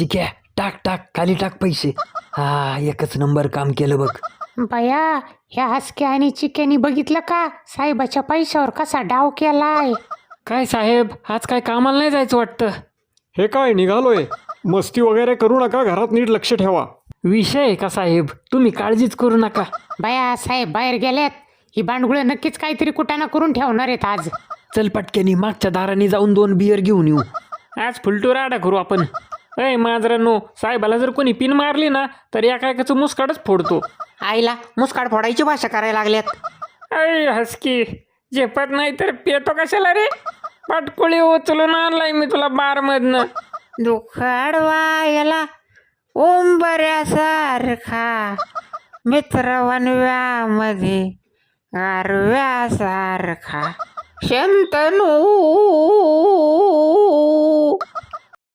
चिक्या टाक टाक खाली टाक पैसे. हा एकच नंबर काम केलं बघ. बया ह्या हसक्या आणि चिक्यानी बघितलं का साहेबाच्या पैशावर कसा डाव केलाय. काय साहेब आज काय कामाला नाही जायचं वाटतं. हे काय निघालोय, मस्ती वगैरे करू नका, घरात नीट लक्ष ठेवा. विषय आहे का साहेब, तुम्ही काळजीच करू नका. बया साहेब बाहेर गेल्यात. ही बांडगुळे नक्कीच काहीतरी कुटाणा करून ठेवणार आहेत आज. चल पटक्यानी मागच्या दाराने जाऊन 2 बियर घेऊन येऊ. आज फुलटूर आडा करू आपण. अय माजरांनो, साहेबाला जर कोणी पिन मारली ना तर एकाचं मुस्काडच फोडतो. आईला मुस्काड फोडायची भाषा करायला लागल्यात. अय हसकी झेपत नाही तर पेतो कशाला रे. पटकुळी उचलून आणलाय मी तुला बारमधनं. दुखाडवा याला ओंबऱ्यासारखा मित्र वनव्यामध्ये गारव्यासारखा शंतनू